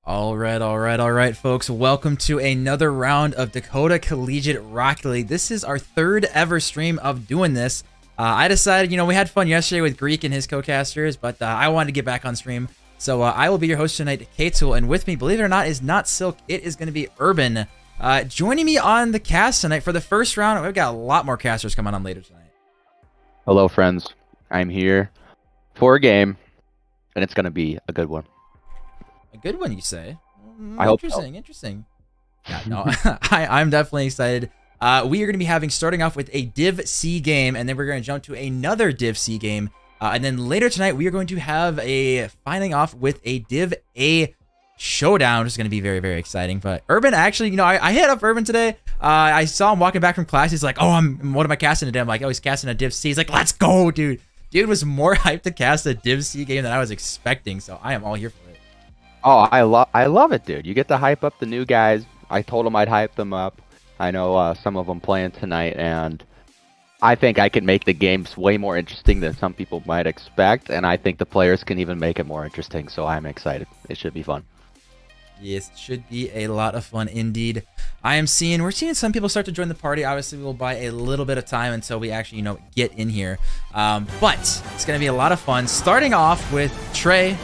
All right, folks. Welcome to another round of Dakota Collegiate Rocket League. This is our third ever stream of doing this. I decided, we had fun yesterday with Greek and his co-casters, but I wanted to get back on stream. So I will be your host tonight, K-Tool, and with me, believe it or not, is not Silk. It is going to be Urban. Joining me on the cast tonight for the first round. We've got a lot more casters coming on later tonight. Hello, friends. I'm here for a game, and it's going to be a good one. A good one, you say? I hope so. Interesting. Yeah, no, I'm definitely excited. We are going to be starting off with a Div C game, and then we're going to jump to another Div C game. And then later tonight, we are going to have a fighting off with a Div A showdown, which is going to be very, very exciting. But Urban, actually, I hit up Urban today. I saw him walking back from class. He's like, oh, what am I casting today? I'm like, oh, he's casting a Div C. He's like, let's go, dude. Dude was more hyped to cast a Div C game than I was expecting, so I am all here for it. Oh, I love it, dude. You get to hype up the new guys. I told them I'd hype them up. I know some of them playing tonight, and I think I can make the games way more interesting than some people might expect, and I think the players can even make it more interesting, so I'm excited. It should be fun. Yes, it should be a lot of fun indeed. We're seeing some people start to join the party. Obviously, we'll buy a little bit of time until we actually, get in here. But it's going to be a lot of fun. Starting off with Trey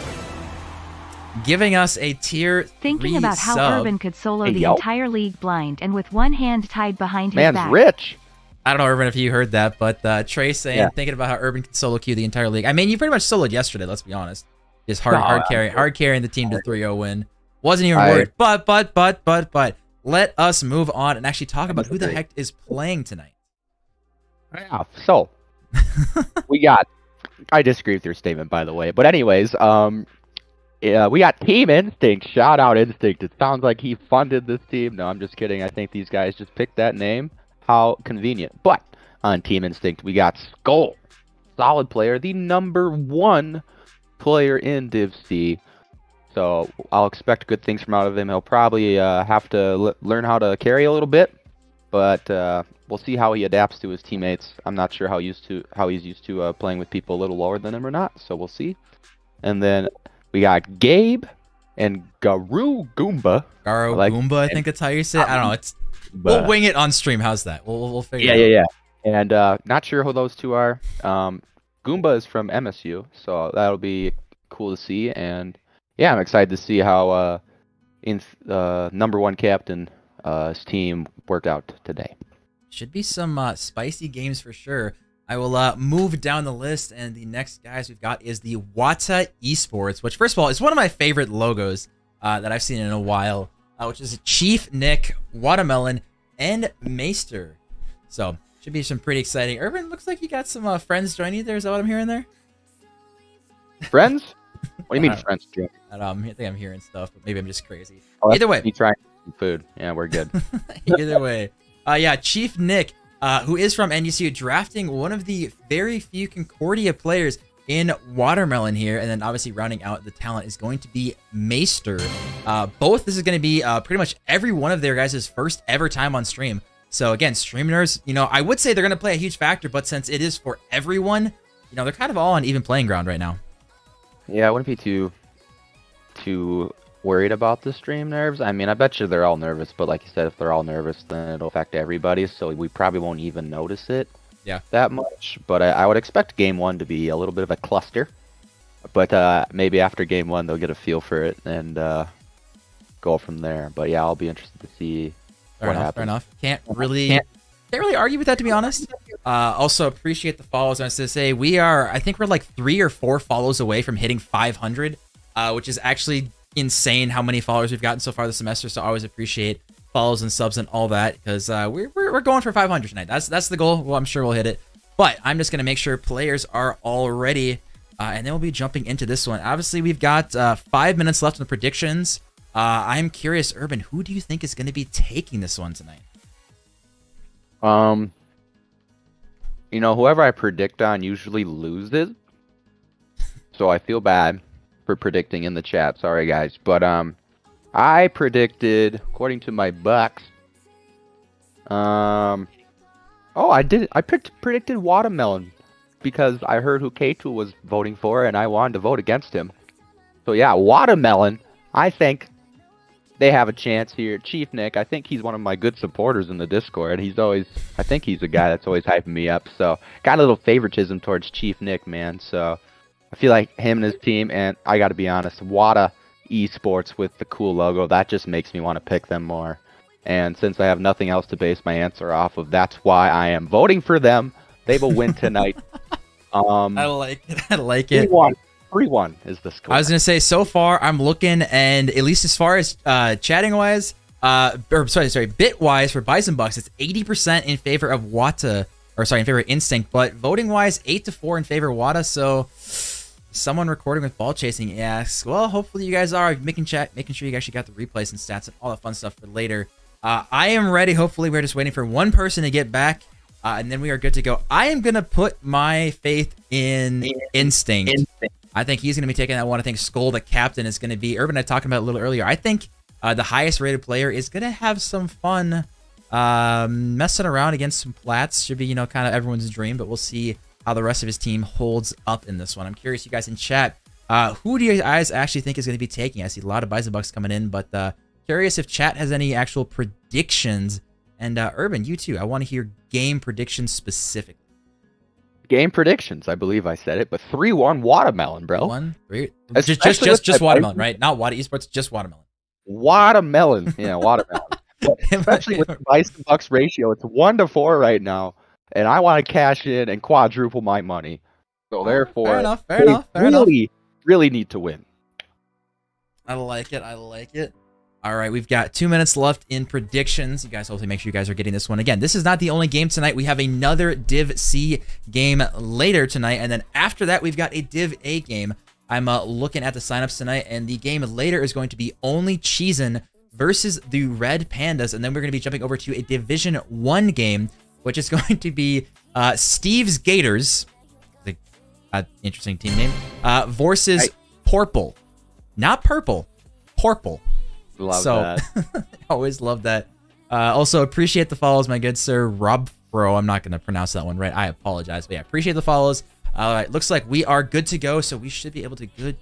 giving us a tier 3 Thinking about how sub. Urban could solo the entire league blind and with one hand tied behind his Man's back. rich. I don't know, Urban, if you heard that, but Trey saying, thinking about how Urban could solo queue the entire league. I mean, you pretty much soloed yesterday, let's be honest. Just hard carrying the team to 3-0 win. Wasn't even worried. But let us move on and actually talk about who the heck is playing tonight. Yeah, so I disagree with your statement, by the way. But anyways, yeah, we got Team Instinct. Shout out Instinct. It sounds like he funded this team. No, I'm just kidding. I think these guys just picked that name. How convenient. But on Team Instinct, we got Skull. Solid player. The #1 player in Div C. So I'll expect good things from out of him. He'll probably have to learn how to carry a little bit. But we'll see how he adapts to his teammates. I'm not sure how he's used to playing with people a little lower than him or not. So we'll see. And then we got Gabe and Garu Goomba. Goomba, I think that's how you say it. I don't know. We'll wing it on stream. How's that? We'll figure it out. Yeah. And not sure who those two are. Goomba is from MSU, so that'll be cool to see. And yeah, I'm excited to see how #1 captain his team worked out today. Should be some spicy games for sure. I will move down the list, and the next guys we've got is the Wata Esports, which, first of all, is one of my favorite logos that I've seen in a while, which is Chief Nick, Watermelon, and Maester. So, should be some pretty exciting. Urban, looks like you got some friends joining you there. Is that what I'm hearing there? Friends? What do you mean friends? I think I'm hearing stuff, but maybe I'm just crazy. Oh, either way. You trying food. Yeah, we're good. Either way. Yeah, Chief Nick, who is from NUCU, drafting one of the very few Concordia players in Watermelon here, and then obviously rounding out the talent is going to be Maester. This is going to be pretty much every one of their guys' first ever time on stream. So again, stream nerds, I would say they're going to play a huge factor, but since it is for everyone, they're kind of all on even playing ground right now. Yeah, I wouldn't be too worried about the stream nerves. I mean, I bet you they're all nervous, but like you said, if they're all nervous, then it'll affect everybody, so we probably won't even notice it that much. But I would expect Game 1 to be a little bit of a cluster, but maybe after Game 1 they'll get a feel for it and go from there. But yeah, I'll be interested to see what happens. Fair enough. Can't really argue with that, to be honest. Also appreciate the follows. I was to say I think we're like 3 or 4 follows away from hitting 500, which is actually insane how many followers we've gotten so far this semester. So I always appreciate follows and subs and all that, because we're going for 500 tonight. That's the goal. Well, I'm sure we'll hit it, but I'm just gonna make sure players are all ready, and then we'll be jumping into this one. Obviously, we've got 5 minutes left in the predictions. I'm curious, Urban, who do you think is going to be taking this one tonight? Whoever I predict on usually loses, so I feel bad for predicting in the chat. Sorry, guys. But I predicted, according to my Bucks, I predicted Watermelon because I heard who K2 was voting for, and I wanted to vote against him. So yeah, Watermelon, I think, they have a chance here. Chief Nick, I think he's one of my good supporters in the Discord. I think he's a guy that's always hyping me up. So got a little favoritism towards Chief Nick, man. So I feel like him and his team, and I got to be honest, Wata Esports with the cool logo, that just makes me want to pick them more. And since I have nothing else to base my answer off of, that's why I am voting for them. They will win tonight. I like it. I like it. 3-1 is the score. I was gonna say, so far I'm looking, and at least as far as chatting wise, bit wise for Bison Bucks, it's 80% in favor of Wata, or sorry, in favor of Instinct. But voting wise, 8-4 in favor of Wata. So someone recording with ball chasing asks, well, hopefully you guys are making sure you actually got the replays and stats and all that fun stuff for later. I am ready. Hopefully we're just waiting for one person to get back. And then we are good to go. I am going to put my faith in Instinct. I think he's going to be taking that one. I think Skull, the captain, is going to be... Urban, I talked about it a little earlier. I think the highest rated player is going to have some fun messing around against some plats. Should be, you know, kind of everyone's dream, but we'll see how the rest of his team holds up in this one. I'm curious, you guys in chat, who do you guys actually think is going to be taking? I see a lot of Bison Bucks coming in, but curious if chat has any actual predictions. And Urban, you too. I want to hear game predictions specifically. Game predictions, I believe I said it, but 3-1 Watermelon, bro. 1-3. Just Watermelon, right? Not Wata Esports, just Watermelon. Watermelon, yeah, Watermelon. Especially with the Bison Bucks ratio, it's 1-4 right now, and I want to cash in and quadruple my money. So therefore, fair enough. Really need to win. I like it. I like it. All right, we've got 2 minutes left in predictions. You guys hopefully make sure you guys are getting this one. Again, this is not the only game tonight. We have another Div C game later tonight, and then after that, we've got a Div A game. I'm looking at the signups tonight, and the game later is going to be Only Cheesin versus the Red Pandas, and then we're going to be jumping over to a Division 1 game, which is going to be Steve's Gators, interesting team name, versus Porple. Not Purple, Porple. Love that. Always love that. Also, appreciate the follows, my good sir. Rob Fro. I'm not going to pronounce that one right. I apologize. But yeah, appreciate the follows. All right, looks like we are good to go. So we should be able to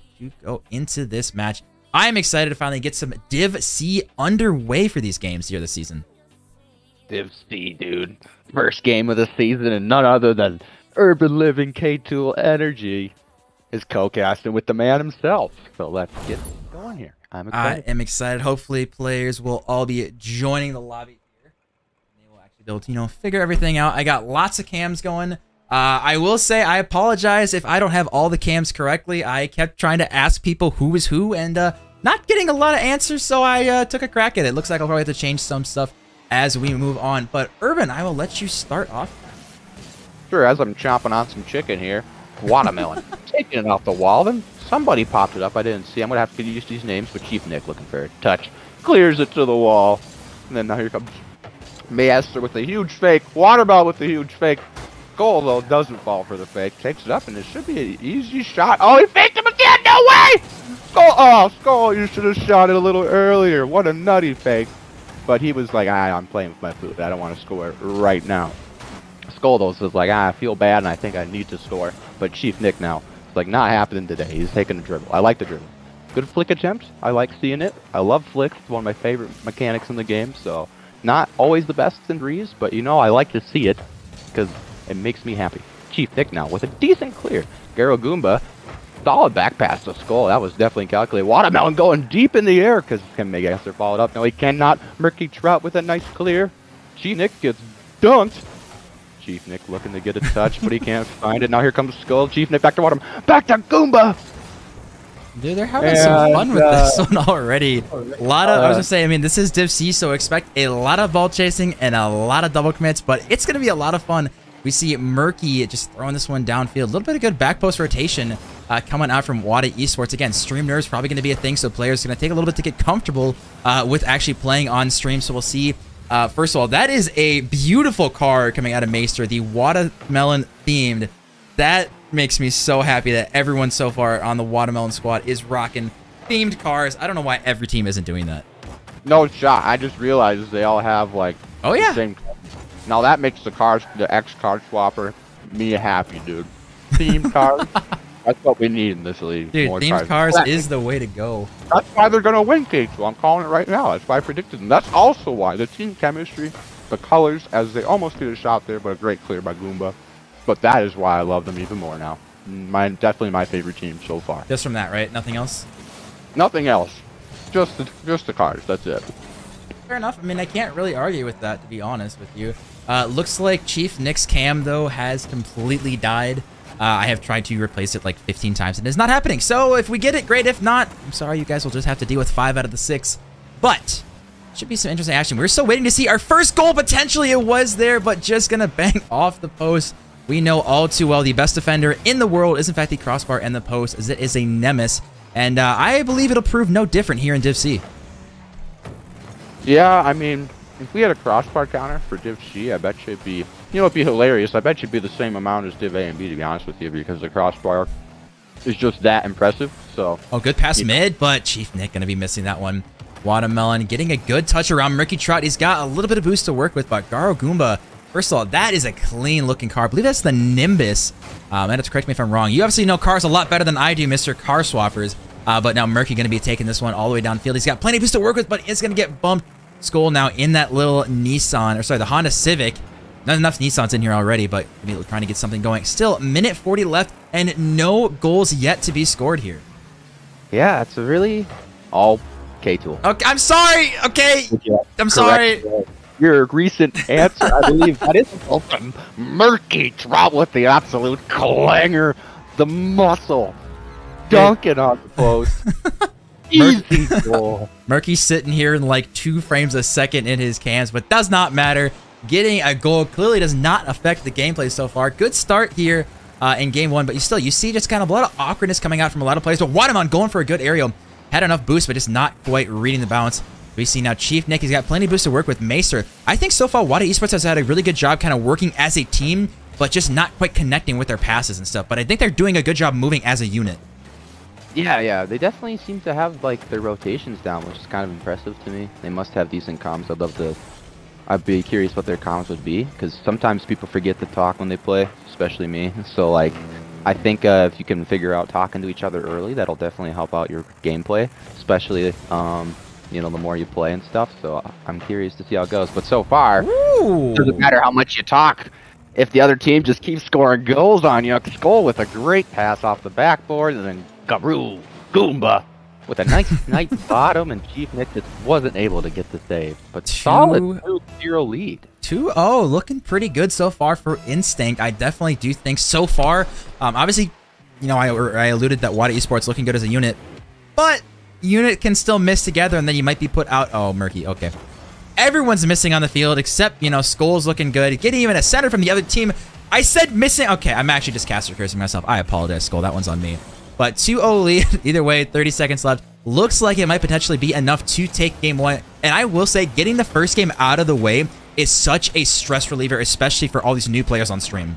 go into this match. I'm excited to finally get some Div C underway for these games here this season. Div C, dude. First game of the season, and none other than Urban Living K-Tool Energy is co-casting with the man himself. So let's get going here. I'm excited. I am excited. Hopefully, players will all be joining the lobby here. They will actually be able to, you know, figure everything out. I got lots of cams going. I will say I apologize if I don't have all the cams correctly. I kept trying to ask people who is who and not getting a lot of answers, so I took a crack at it. Looks like I'll probably have to change some stuff as we move on. But Urban, I will let you start off. Sure, as I'm chomping on some chicken here. Watermelon. Taking it off the wall, then somebody popped it up. I didn't see. I'm going to have to use these names, but Chief Nick looking for a touch. Clears it to the wall. And then now here comes Master with a huge fake. Watermelon with a huge fake. Goal, though, doesn't fall for the fake. Takes it up, and it should be an easy shot. Oh, he faked him again! No way! Skull, oh, Skull, you should have shot it a little earlier. What a nutty fake. But he was like, I'm playing with my food. I don't want to score right now. Skull, though, was like, I feel bad, and I think I need to score. But Chief Nick now, it's like, not happening today. He's taking a dribble. I like the dribble. Good flick attempt. I like seeing it. I love flicks. It's one of my favorite mechanics in the game. So, not always the best in Breeze, but, you know, I like to see it because it makes me happy. Chief Nick now with a decent clear. Garo Goomba, solid back pass to Skull. That was definitely calculated. Watermelon going deep in the air because can make Esther follow it up. No, he cannot. Murky Trout with a nice clear. Chief Nick gets dunked. Chief Nick looking to get a touch, but he can't find it. Now here comes Skull. Chief Nick back to Watermelon. Back to Goomba! Dude, they're having some fun with this one already. A lot of, I was gonna say, I mean, this is Div C, so expect a lot of ball chasing and a lot of double commits, but it's gonna be a lot of fun. We see Murky just throwing this one downfield. A little bit of good back post rotation coming out from Wata Esports. Again, stream nerves probably going to be a thing, so players are going to take a little bit to get comfortable with actually playing on stream. So we'll see. First of all, that is a beautiful card coming out of Maester, the watermelon themed. That makes me so happy that everyone so far on the watermelon squad is rocking themed cars. I don't know why every team isn't doing that. No shot. I just realized they all have like the same. Now that makes the X card swapper me happy, dude. Theme cars. That's what we need in this league. Dude, more themed cars. cars is the way to go. That's why they're going to win, K2. I'm calling it right now. That's why I predicted them. That's also why the team chemistry, the colors, as they almost get a shot there, but a great clear by Goomba. But that is why I love them even more now. Definitely my favorite team so far. Just from that, right? Nothing else? Nothing else. Just the cars. That's it. Fair enough. I mean, I can't really argue with that, to be honest with you. Looks like Chief Nick's cam, though, has completely died. I have tried to replace it like 15 times, and it's not happening. So if we get it, great. If not, I'm sorry. You guys will just have to deal with 5 out of the 6. But should be some interesting action. We're still waiting to see our first goal. Potentially it was there, but just going to bang off the post. We know all too well the best defender in the world is, in fact, the crossbar and the post, as it is a nemesis. And I believe it'll prove no different here in Div C. Yeah, I mean, if we had a crossbar counter for Div C, I bet you it'd be, you know, it'd be hilarious. I bet you it'd be the same amount as Div A and B, to be honest with you, because the crossbar is just that impressive. So. Oh, good pass mid, but Chief Nick going to be missing that one. Watermelon getting a good touch around Murky Trot. He's got a little bit of boost to work with, but Garo Goomba, first of all, that is a clean-looking car. I believe that's the Nimbus. And have to correct me if I'm wrong. You obviously know cars a lot better than I do, Mr. Car Swappers. But now Murky going to be taking this one all the way downfield. He's got plenty of boost to work with, but it's going to get bumped. Skull now in that little Nissan, or sorry, the Honda Civic. Not enough Nissans in here already, but trying to get something going. Still, minute 40 left, and no goals yet to be scored here. Yeah, it's a really all K-Tool. Okay, I'm sorry. Okay, I'm sorry. Your recent answer, I believe that is open. Murky Trot with the absolute clanger, the muscle, dunking on the post. Easy goal. Murky's sitting here in like 2 frames a second in his cams, but does not matter. Getting a goal clearly does not affect the gameplay so far. Good start here in game 1, but you see just kind of a lot of awkwardness coming out from a lot of players. But Watermelon going for a good aerial. Had enough boost, but just not quite reading the bounce. We see now Chief Nick, he's got plenty of boost to work with. Macer, I think so far Wata Esports has had a really good job kind of working as a team, but just not quite connecting with their passes and stuff. But I think they're doing a good job moving as a unit. Yeah, they definitely seem to have like their rotations down, which is kind of impressive to me. They must have decent comms. I'd be curious what their comms would be, because sometimes people forget to talk when they play, especially me. So like, I think if you can figure out talking to each other early, that'll definitely help out your gameplay, especially you know, the more you play and stuff. So I'm curious to see how it goes. But so far, it doesn't matter how much you talk. If the other team just keeps scoring goals on you, Skull with a great pass off the backboard, and then Garo Goomba with a nice bottom, and Chief Nick just wasn't able to get the save. But solid 2-0 lead. 2-0, looking pretty good so far for Instinct. I definitely do think so far. Obviously, you know, I alluded that Wata Esports looking good as a unit, but unit can still miss together, and then you might be put out. Oh, Murky, okay. Everyone's missing on the field except, you know, Skull's looking good. Getting even a center from the other team. I said missing. Okay, I'm actually just caster cursing myself. I apologize, Skull. That one's on me. But 2-0 lead. Either way, 30 seconds left. Looks like it might potentially be enough to take game 1. And I will say, getting the first game out of the way is such a stress reliever, especially for all these new players on stream.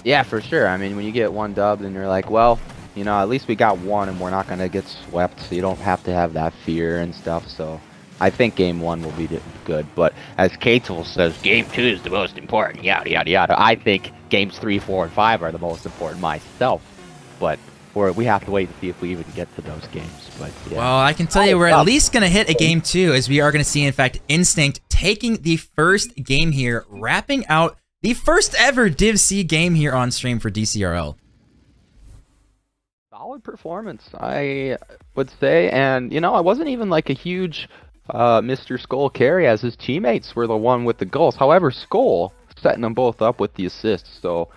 Yeah, for sure. I mean, when you get one dub, then you're like, well, you know, at least we got one, and we're not going to get swept, so you don't have to have that fear and stuff. So I think game 1 will be good. But as K-Tool says, game 2 is the most important, yada, yada, yada. I think games 3, 4, and 5 are the most important myself. But we have to wait to see if we even get to those games. But yeah. Well, I can tell you we're at least going to hit a game 2, as we are going to see, in fact, Instinct taking the first game here, wrapping out the first ever Div C game here on stream for DCRL. Solid performance, I would say. And, you know, I wasn't even like a huge Mr. Skull carry, as his teammates were the one with the goals. However, Skull setting them both up with the assists. So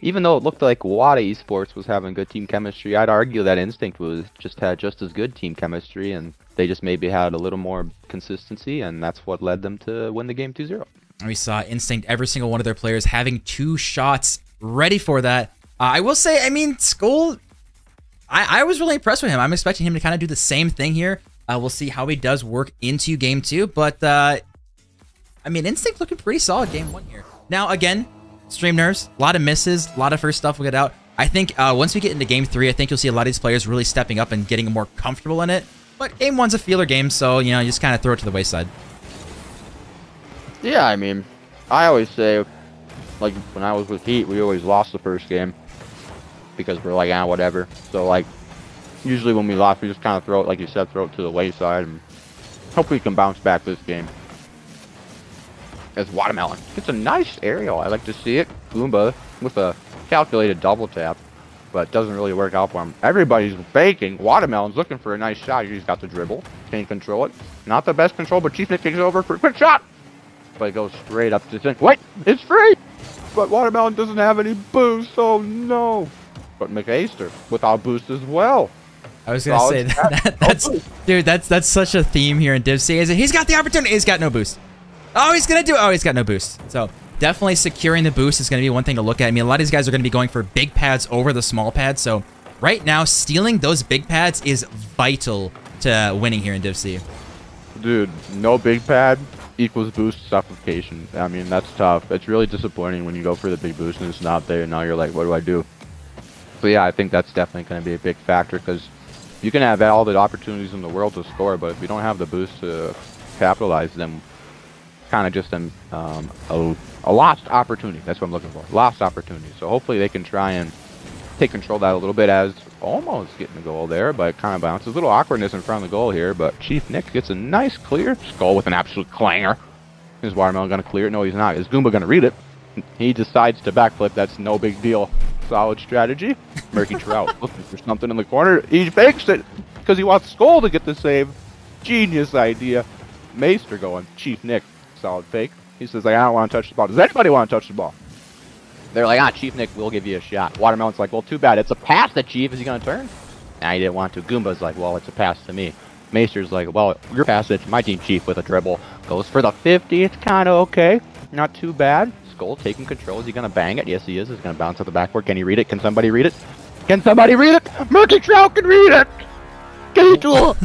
even though it looked like Wata Esports was having good team chemistry, I'd argue that Instinct had just as good team chemistry, and they just maybe had a little more consistency, and that's what led them to win the game 2-0. We saw Instinct, every single one of their players having 2 shots ready for that. I will say, I mean, Skull, I was really impressed with him. I'm expecting him to kind of do the same thing here. We'll see how he does work into game 2, but I mean, Instinct looking pretty solid game 1 here. Now, again, stream nerves, a lot of misses, a lot of first stuff we'll get out. I think once we get into game 3, I think you'll see a lot of these players really stepping up and getting more comfortable in it. But game 1's a feeler game, so, you know, you just kind of throw it to the wayside. Yeah, I mean, I always say, like, when I was with Heat, we always lost the first game. because we're like, whatever. So like, usually when we lost, we just kind of throw it, like you said, throw it to the wayside, and hope we can bounce back this game. As Watermelon gets a nice aerial. I like to see it. Goomba with a calculated double tap, but doesn't really work out for him. Everybody's faking. Watermelon's looking for a nice shot. He's got the dribble. Can't control it. Not the best control, but Chief Nick takes over for a quick shot. But it goes straight up to the wait, it's free! But Watermelon doesn't have any boost, oh no. But McAster without boost as well. I was gonna say that's dude, that's such a theme here in Div C. Is he's got the opportunity, he's got no boost. Oh, he's gonna do it. Oh, he's got no boost. So definitely securing the boost is gonna be one thing to look at. I mean, a lot of these guys are gonna be going for big pads over the small pads. So right now, stealing those big pads is vital to winning here in Div C. Dude, no big pad equals boost suffocation. I mean, that's tough. It's really disappointing when you go for the big boost and it's not there, and now you're like, what do I do? So yeah, I think that's definitely going to be a big factor, because you can have all the opportunities in the world to score, but if you don't have the boost to capitalize them, kind of just a lost opportunity. That's what I'm looking for. Lost opportunity. So hopefully they can try and take control of that a little bit, as almost getting the goal there, but kind of bounces. A little awkwardness in front of the goal here, but Chief Nick gets a nice clear. Skull with an absolute clanger. Is Watermelon going to clear it? No, he's not. Is Goomba going to read it? He decides to backflip. That's no big deal. Solid strategy. Murky Trout looking for something in the corner. He fakes it because he wants Skull to get the save. Genius idea. Maester going. Chief Nick. Solid fake. He says, like, I don't want to touch the ball. Does anybody want to touch the ball? They're like, Chief Nick, we'll give you a shot. Watermelon's like, well, too bad. It's a pass to Chief. Is he going to turn? Nah, he didn't want to. Goomba's like, well, it's a pass to me. Maester's like, well, your pass it to my team, Chief, with a dribble. Goes for the 50. It's kind of okay. Not too bad. Skull taking control. Is he going to bang it? Yes, he is. He's going to bounce at the backboard. Can he read it? Can somebody read it? Can somebody read it? Murky Trout can read it! Can he do it?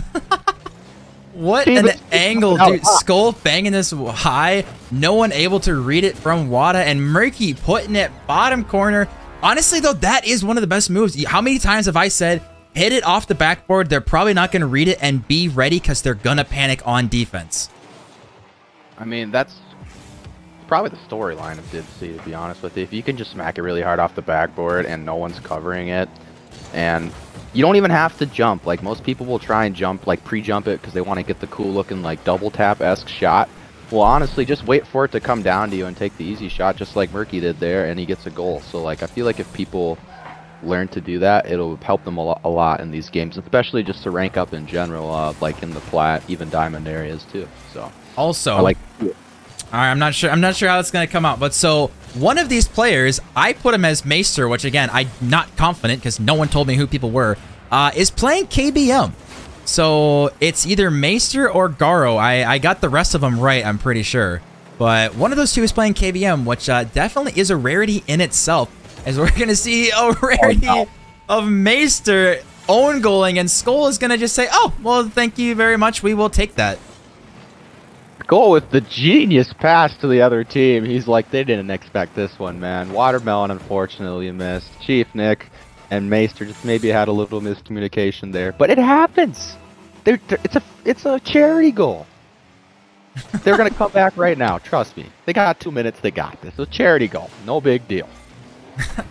What an angle, dude. Skull banging this high. No one able to read it from Wata, and Murky putting it bottom corner. Honestly, though, that is one of the best moves. How many times have I said, hit it off the backboard, they're probably not going to read it, and be ready because they're going to panic on defense. I mean, that's probably the storyline of Div C, to be honest with you. If you can just smack it really hard off the backboard and no one's covering it, and you don't even have to jump. Like, most people will try and jump, like pre-jump it because they want to get the cool looking like double tap-esque shot. Well, honestly, just wait for it to come down to you and take the easy shot, just like Murky did there, and he gets a goal. So like, I feel like if people learn to do that, it'll help them a lot in these games, especially just to rank up in general, like in the plat, even diamond areas too. So also, I like. All right, I'm not sure how it's going to come out, but so one of these players, I put him as Maester, which again, I'm not confident because no one told me who people were, is playing KBM. So it's either Maester or Garo. I got the rest of them right, I'm pretty sure. But one of those two is playing KBM, which definitely is a rarity in itself, as we're going to see a rarity of Maester own goaling, and Skull is going to just say, oh, well, thank you very much, we will take that. Goal with the genius pass to the other team. He's like, they didn't expect this one, man. Watermelon unfortunately missed. Chief Nick and Maester just maybe had a little miscommunication there, but it happens. It's a charity goal. They're gonna come back right now. Trust me. They got 2 minutes. They got this. It's a charity goal. No big deal.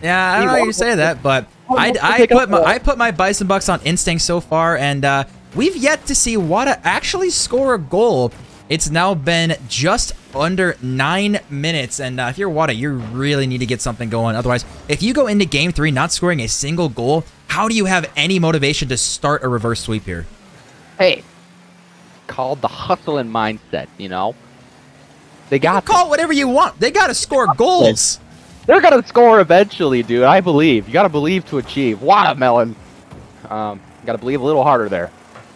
Yeah, I don't know how you say that, but I put my Bison Bucks on instinct so far, and we've yet to see Wata actually score a goal. It's now been just under 9 minutes, and if you're Wata, you really need to get something going. Otherwise, if you go into Game 3 not scoring a single goal, how do you have any motivation to start a reverse sweep here? Hey, called the hustling mindset, you know? They got call it whatever you want. They got to score goals. They're going to score eventually, dude. I believe. You got to believe to achieve. Watermelon. Got to believe a little harder there.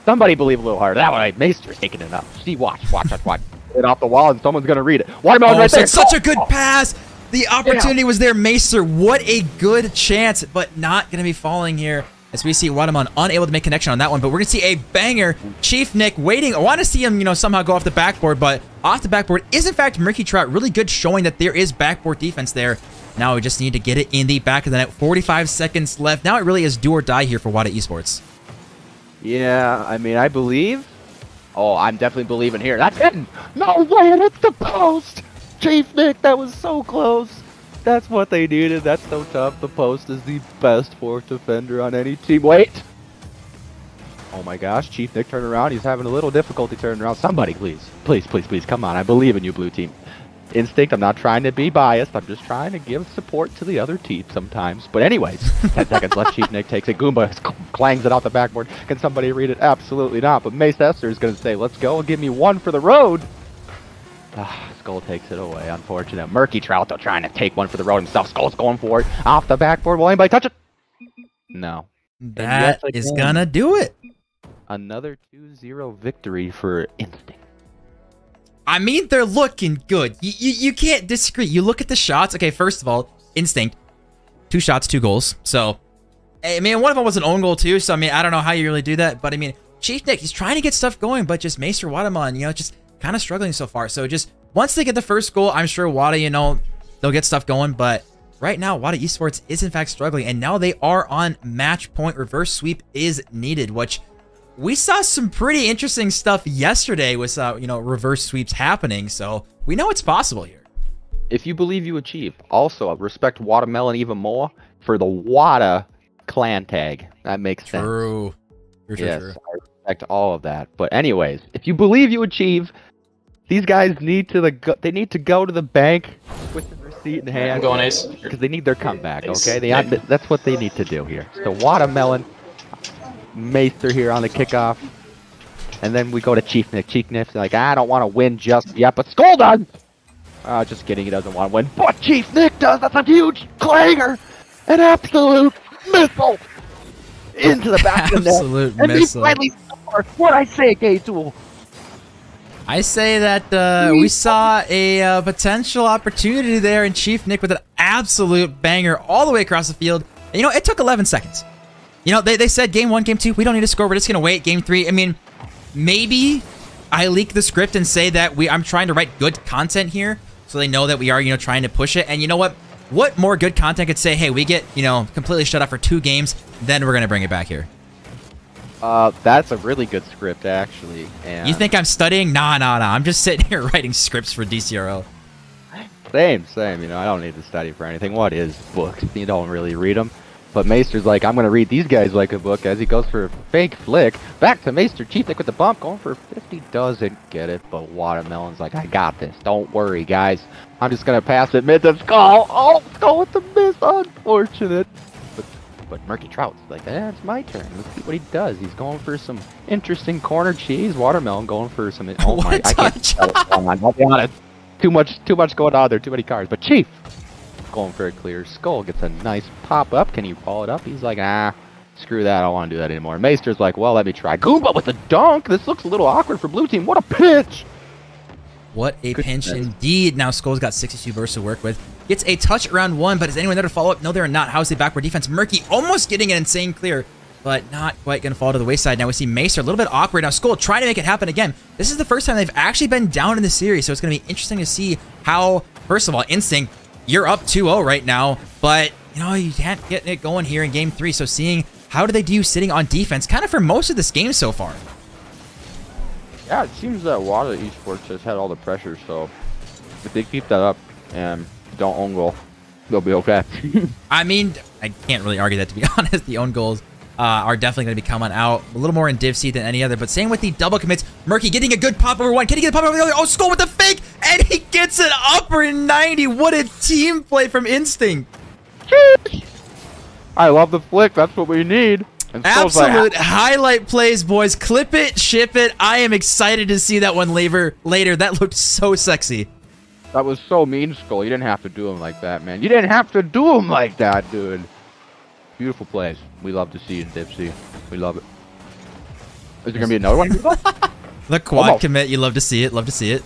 Somebody believe a little harder. That one, Maester's taking it up. See, watch. It off the wall, and someone's gonna read it. Watermelon right there. Such a good pass. The opportunity was there, Maester. What a good chance, but not gonna be falling here. As we see Watermelon unable to make connection on that one, but we're gonna see a banger. Chief Nick waiting. I want to see him, somehow go off the backboard, but off the backboard is in fact Murky Trout. Really good, showing that there is backboard defense there. Now we just need to get it in the back of the net. 45 seconds left. Now it really is do or die here for Wata Esports. Yeah, I mean, I believe. Oh, I'm definitely believing here. That's it. No way, it's the post. Chief Nick, that was so close. That's what they needed. That's so tough. The post is the best fourth defender on any team. Wait! Oh my gosh, Chief Nick turned around. He's having a little difficulty turning around. Somebody, please. Please, please, please. Come on. I believe in you, blue team. Instinct, I'm not trying to be biased. I'm just trying to give support to the other team sometimes. But anyways, 10 seconds left. Chief Nick takes it. Goomba clangs it out the backboard. Can somebody read it? Absolutely not. But Mace Esther is going to say, let's go and give me one for the road. Skull takes it away. Unfortunate. Murky Trout, though, trying to take one for the road himself. Skull's going for it. Off the backboard. Will anybody touch it? No. That is going to do it. Another 2-0 victory for Instinct. I mean, they're looking good. You can't disagree. You look at the shots. Okay, first of all, Instinct. 2 shots, 2 goals. So, I mean, one of them was an own goal too. So, I mean, I don't know how you really do that. But, I mean, Chief Nick, he's trying to get stuff going. But just Maester Watamon, you know, just kind of struggling so far. So, just once they get the first goal, I'm sure Wata, you know, they'll get stuff going. But right now, Wata Esports is, in fact, struggling. And now they are on match point. Reverse sweep is needed, which... we saw some pretty interesting stuff yesterday with, you know, reverse sweeps happening, so we know it's possible here. If you believe you achieve, also respect Watermelon even more for the Wata clan tag. That makes sense. True. Yes, I respect all of that. But anyways, if you believe you achieve, these guys need to they need to go to the bank with the receipt in hand. I'm going ace. Because they need their comeback, Ace. okay? That's what they need to do here. So Watermelon. Maester here on the kickoff. And then we go to Chief Nick. Chief Nick's like, I don't want to win just yet, but Skull does! Just kidding, he doesn't want to win. But Chief Nick does! That's a huge clanger! An absolute missile! Into the back of the net. Absolute and missile. And we finally score! What'd I say, K-Tool? I say that we saw a potential opportunity there, and Chief Nick with an absolute banger all the way across the field. And, you know, it took 11 seconds. You know, they said game 1, game 2, we don't need to score. We're just going to wait. Game 3, I mean, maybe I leak the script and say that I'm trying to write good content here so they know that we are, you know, trying to push it. And you know what? What more good content could say, hey, we get, you know, completely shut out for 2 games, then we're going to bring it back here. That's a really good script, actually. And you think I'm studying? Nah. I'm just sitting here writing scripts for DCRL. Same. You know, I don't need to study for anything. What is books? You don't really read them. But Maester's like, I'm going to read these guys like a book as he goes for a fake flick. Back to Maester. Chief Nick with the bump. Going for 50. Doesn't get it. But Watermelon's like, I got this. Don't worry, guys. I'm just going to pass it mid to Skull. Oh, Skull with the miss. Unfortunate. But Murky Trout's like, it's my turn. Let's see what he does. He's going for some interesting corner cheese. Watermelon going for some... Oh, my. I can't tell what's going on. I'll be honest. Too much going on there. Too many cards. But Chief... going for a clear. Skull gets a nice pop up. Can you follow it up? He's like, screw that. I don't want to do that anymore. Maester's like, well, let me try. Goomba with a dunk. This looks a little awkward for blue team. What a pitch. What a pinch indeed. Now Skull's got 62 bursts to work with. Gets a touch around 1, but is anyone there to follow up? No, they're not. How's the backward defense? Murky almost getting an insane clear, but not quite going to fall to the wayside. Now we see Maester a little bit awkward. Now Skull trying to make it happen again. This is the first time they've actually been down in the series, so it's going to be interesting to see how, first of all, Instinct, you're up 2-0 right now, but, you know, you can't get it going here in Game 3, so seeing how do they do sitting on defense kind of for most of this game so far. Yeah, it seems that Wata Esports has had all the pressure, so if they keep that up and don't own goal, they'll be okay. I mean, I can't really argue that, to be honest. The own goals are definitely going to be coming out a little more in div seed than any other, but same with the double commits. Murky getting a good pop over 1. Can he get a pop over the other? Oh, Skull with the fake, and he gets an upper 90. What a team play from Instinct. I love the flick. That's what we need. Absolute highlight plays, boys. Clip it, ship it. I am excited to see that one later. That looked so sexy. That was so mean, Skull. You didn't have to do him like that, man. You didn't have to do him like that, dude. Beautiful plays. We love to see it in Dipsy. We love it. Is there going to be another one? The quad commit. You love to see it. Love to see it.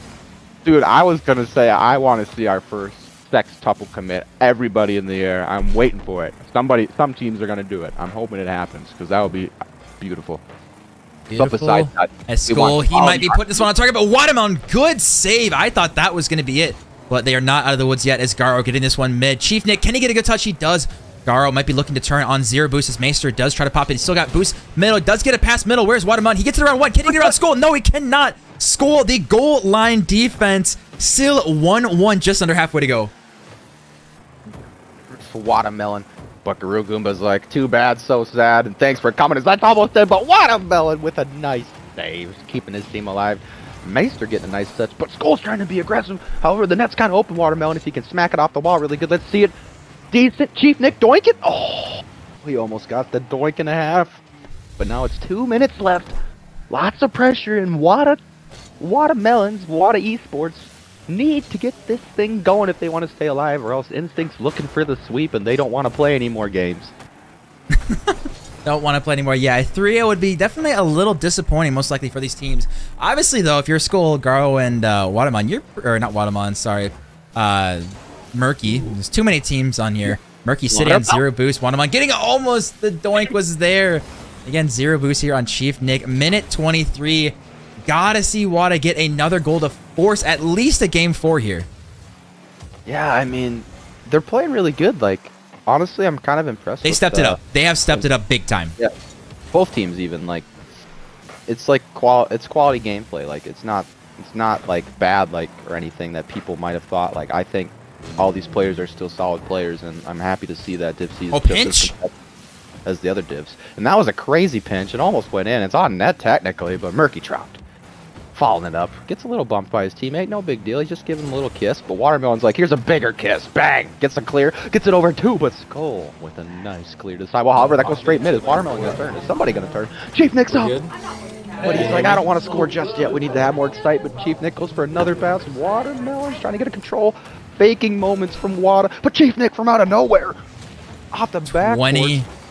Dude, I was going to say I want to see our first sextuple commit. Everybody in the air. I'm waiting for it. Some teams are going to do it. I'm hoping it happens because that would be beautiful. Beautiful. Besides that, Skull, he might be putting this one on target, but Watermelon, good save. I thought that was going to be it, but they are not out of the woods yet as Garo getting this one mid. Chief Nick, can he get a good touch? He does. Garo might be looking to turn on 0 boost as Maester does try to pop it. He's still got boost middle. Does get a pass middle. Where's Watermelon? He gets it around 1. Can he get around Skull? No, he cannot. Skull, the goal line defense, still 1-1, just under halfway to go. for Watermelon. But Guru Goomba's like, too bad, so sad, and thanks for coming. That's almost dead, but Watermelon with a nice save, keeping his team alive. Meister getting a nice touch, but Skull's trying to be aggressive. However, the net's kind of open. Watermelon, if he can smack it off the wall really good. Let's see it. Decent. Chief Nick doink it. Oh, he almost got the doink and a half. But now it's 2 minutes left. Lots of pressure, and Watermelons, Wata Esports need to get this thing going if they want to stay alive, or else Instinct's looking for the sweep and they don't want to play any more games. Don't want to play anymore. Yeah, 3-0 would be definitely a little disappointing, most likely, for these teams. Obviously, though, if you're Skull, Garo, and Watermelon, or not Watermelon, sorry, Murky. There's too many teams on here. Murky sitting on 0 boost. Watermelon getting almost the doink was there. Again, 0 boost here on Chief Nick. Minute 23. Gotta see Wata get another goal to force at least a game 4 here. Yeah, I mean, they're playing really good. Like, honestly, I'm kind of impressed. They stepped it up. They have stepped it up big time. Yeah, both teams even. Like, it's like quality gameplay. Like, it's not like bad or anything that people might have thought. Like, I think all these players are still solid players, and I'm happy to see that Dipsy is pinch as the other divs. And that was a crazy pinch. It almost went in. It's on net technically, but Murky dropped. Following it up, gets a little bumped by his teammate, no big deal, he's just giving him a little kiss, but Watermelon's like, here's a bigger kiss, bang, gets a clear, gets it over 2, but Skull with a nice clear to the side. Well, however, that goes straight mid. Is Watermelon gonna turn? Is somebody gonna turn? Chief Nick's up! But he's like, I don't want to score just yet, we need to have more excitement. Chief Nick goes for another pass, Watermelon's trying to get a control, faking moments from Wata, but Chief Nick from out of nowhere, off the back.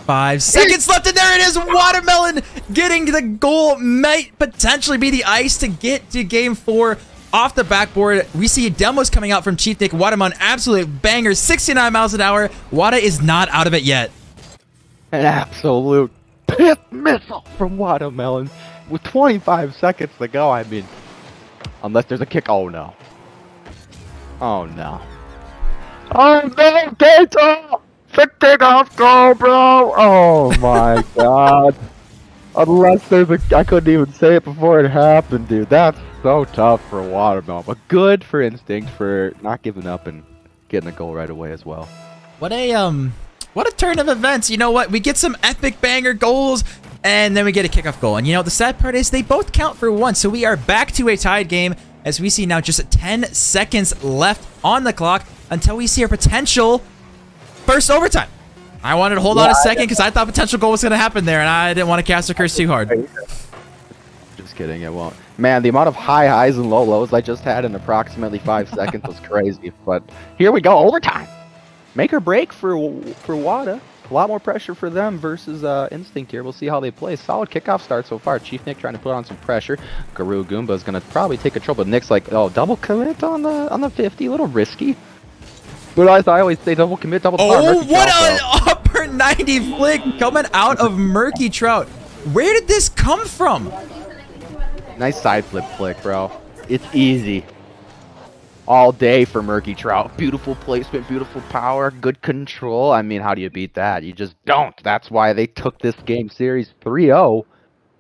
5 seconds left, and there it is. Watermelon getting the goal. Might potentially be the ice to get to game 4 off the backboard. We see demos coming out from Chief Nick. Watermelon, absolute banger, 69 miles an hour. Wata is not out of it yet. An absolute pith missile from Watermelon with 25 seconds to go. I mean, unless there's a kick. Oh no. Oh no. Oh no, Gator! The kickoff goal, bro! Oh my god. Unless there's a... I couldn't even say it before it happened, dude. That's so tough for Watermelon. But good for Instinct for not giving up and getting a goal right away as well. What a turn of events. You know what? We get some epic banger goals, and then we get a kickoff goal. And you know, the sad part is they both count for 1. So we are back to a tied game, as we see now just 10 seconds left on the clock until we see our potential first overtime. I wanted to hold on a second because I thought potential goal was going to happen there, and I didn't want to cast a curse too hard. Just kidding, it won't. Man, the amount of high highs and low lows I just had in approximately 5 seconds was crazy. But here we go, overtime. Make or break for Wata. A lot more pressure for them versus Instinct here. We'll see how they play. Solid kickoff start so far. Chief Nick trying to put on some pressure. Guru Goomba is going to probably take control, but Nick's like, oh, double commit on the 50, a little risky. But as I always say, double commit, double power. Oh, what an upper 90 flick coming out of Murky Trout. Where did this come from? Nice side flip flick, bro. It's easy. All day for Murky Trout. Beautiful placement, beautiful power, good control. I mean, how do you beat that? You just don't. That's why they took this game series 3-0.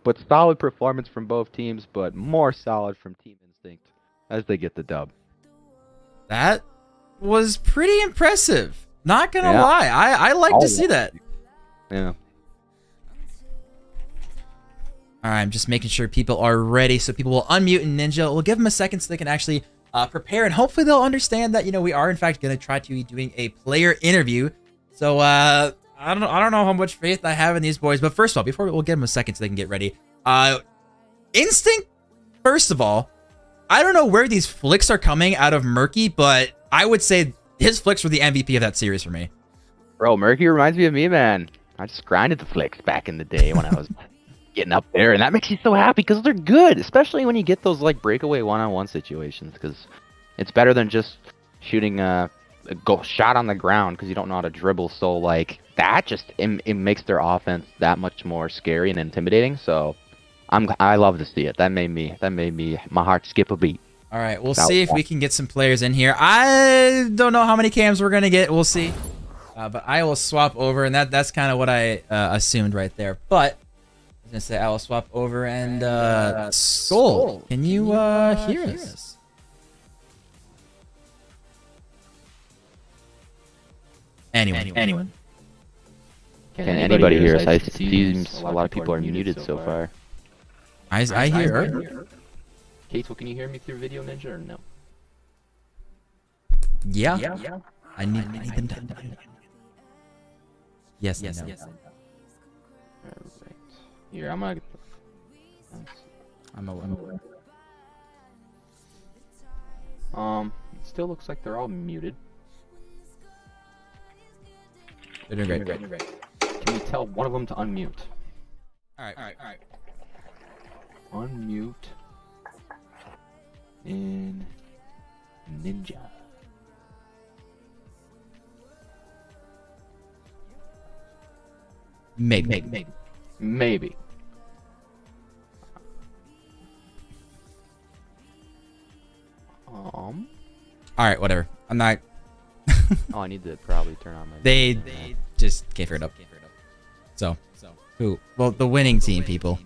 But solid performance from both teams, but more solid from Team Instinct as they get the dub. That was pretty impressive. Not gonna lie. I like to see that. Yeah. All right, I'm just making sure people are ready, so people will unmute and Ninja. We'll give them a second so they can actually prepare, and hopefully they'll understand that, you know, we are in fact going to try to be doing a player interview. So I don't know how much faith I have in these boys, but first of all, before we'll give them a second so they can get ready. Instinct, first of all, I don't know where these flicks are coming out of Murky, but I would say his flicks were the MVP of that series for me. Bro, Murky reminds me of me, man. I just grinded the flicks back in the day when I was getting up there, and that makes you so happy because they're good, especially when you get those like breakaway one-on-one situations, because it's better than just shooting a shot on the ground because you don't know how to dribble. So like that just it makes their offense that much more scary and intimidating. So I love to see it. That made me my heart skip a beat. All right, we'll see if we can get some players in here. I don't know how many cams we're gonna get. We'll see. But I will swap over, and that's kind of what I assumed right there. But I was gonna say I will swap over, and Soul, can you hear us? Anyone. Can anybody hear us? It seems a lot of people are muted so far. I hear. Kate, can you hear me through Video Ninja or no? Yeah. I need them to. Yes. No. Alright. Here, I'm gonna. I'm aware. It still looks like they're all muted. They're doing great. Can we tell one of them to unmute? All right. Unmute in Ninja. Maybe. All right, whatever. I'm not. Oh, I need to probably turn on my. They just can't figure it up. So who? Well, the winning team, people.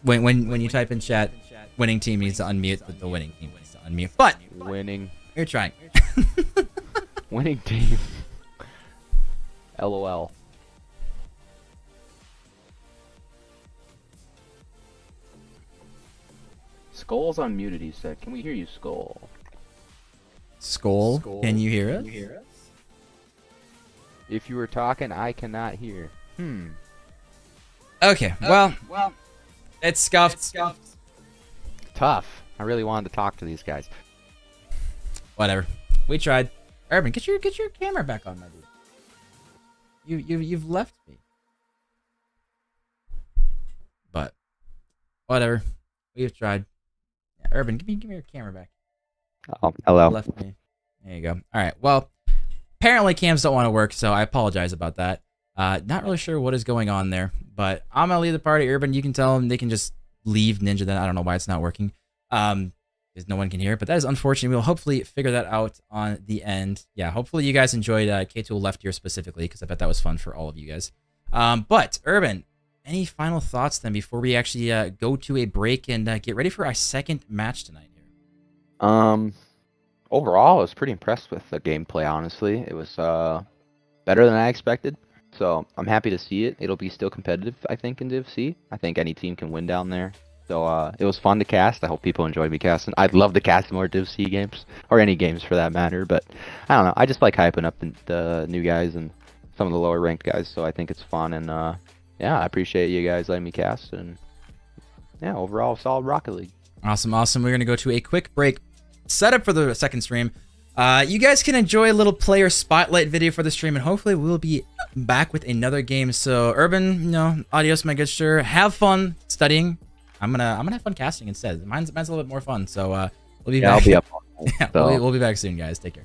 When you type in chat, winning team needs to unmute. The winning team needs to unmute. But winning. You're trying. Winning team. LOL. Skull's unmuted, he said. Can we hear you, Skull? Skull? Can you hear us? If you were talking, I cannot hear. Okay, well, it's scuffed. Tough. I really wanted to talk to these guys. Whatever. We tried. Urban, get your camera back on, my dude. You've left me. But whatever. We've tried. Yeah, Urban, give me your camera back. Oh, hello. Left me. There you go. All right. Well, apparently cams don't want to work, so I apologize about that. Not really sure what is going on there, but I'm gonna leave the party. Urban, you can tell them they can just leave Ninja. Then I don't know why it's not working. Because no one can hear it, but that is unfortunate. We'll hopefully figure that out on the end. Yeah, hopefully you guys enjoyed K2 Left Ear specifically, because I bet that was fun for all of you guys. But Urban, any final thoughts then before we actually go to a break and get ready for our second match tonight here? Overall, I was pretty impressed with the gameplay, honestly. It was better than I expected, so I'm happy to see it. It'll be still competitive, I think, in Div C. I think any team can win down there. So it was fun to cast. I hope people enjoyed me casting. I'd love to cast more Div C games, or any games for that matter, but I don't know. I just like hyping up the new guys and some of the lower ranked guys, so I think it's fun, and yeah, I appreciate you guys letting me cast, and yeah, overall, solid Rocket League. Awesome. We're going to go to a quick break. Set up for the second stream. You guys can enjoy a little player spotlight video for the stream, and hopefully we'll be back with another game. So Urban, adios, my good sir. Have fun studying. I'm gonna have fun casting instead. Mine's a little bit more fun. So we'll be back. I'll be up. Yeah, we'll be back soon, guys. Take care.